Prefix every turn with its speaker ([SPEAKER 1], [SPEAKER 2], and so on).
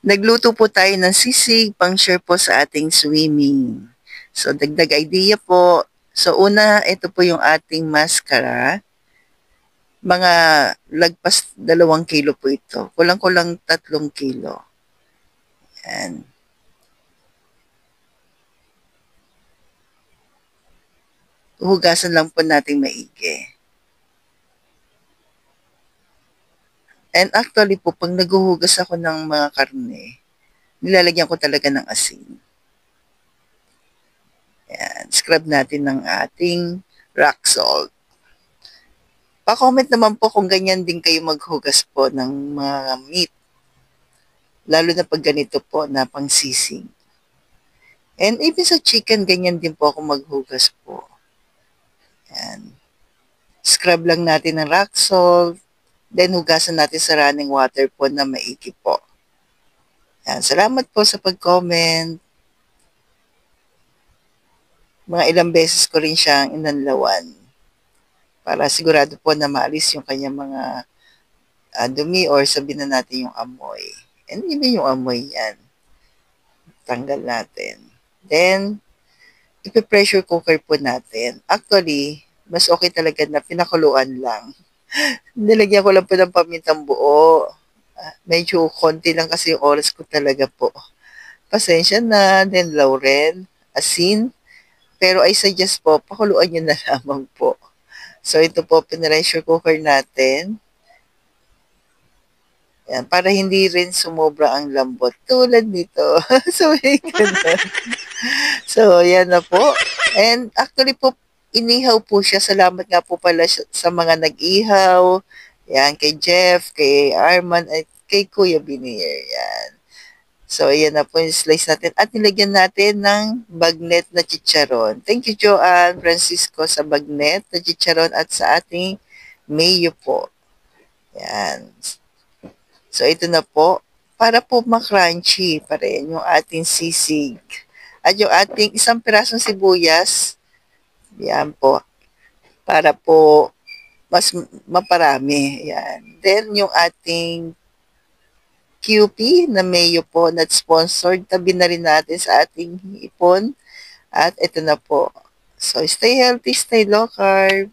[SPEAKER 1] Nagluto po tayo ng sisig pang-share po sa ating swimming. So, dagdag idea po. So, una, ito po yung ating mascara. Mga lagpas 2 kilo po ito. Kulang-kulang 3 kilo. Yan. Hugasan lang po natin maigi. And actually po, pag naghuhugas ako ng mga karne, nilalagyan ko talaga ng asin. Yan. Scrub natin ng ating rock salt. Pa-comment naman po kung ganyan din kayo maghugas po ng mga meat. Lalo na pag ganito po na pangsisig. And even sa chicken, ganyan din po ako maghugas po. Yan. Scrub lang natin ng rock salt. Then hugasan natin sa running water po na maigi po. Yan. Salamat po sa pag-comment. Mga ilang beses ko rin siyang inanlawan para sigurado po na maalis yung kanyang mga dumi or sabihin na natin yung amoy. And even yung amoy yan. Tanggal natin. Then, ipe-pressure cooker po natin. Actually, mas okay talaga na pinakuluan lang. Nilagyan ko lang po ng pamintang buo. Medyo konti lang kasi yung oras ko talaga po. Pasensya na. Then, laurel, asin. Pero I suggest po, pakuluan nyo na lamang po. So, ito po, pinressure cooker natin. Yan, para hindi rin sumobra ang lambot. Tulad nito. So, may ganun. So, yan na po. And actually po, inihaw po siya. Salamat nga po pala sa mga nag-ihaw. Yan, kay Jeff, kay Arman, at kay Kuya Binier. Yan. So, ayan na po yung slice natin. At nilagyan natin ng bagnet na chicharon. Thank you, Joanne Francisco, sa bagnet na chicharon at sa ating mayo po. Yan. So, ito na po. Para po makrunchy pa rin yung ating sisig. At yung ating isang pirasong sibuyas, yan po, para po mas maparami. Yan. Then, yung ating QP na mayo po, not sponsored, tabi na rin natin sa ating ipon. At ito na po. So, stay healthy, stay low carb.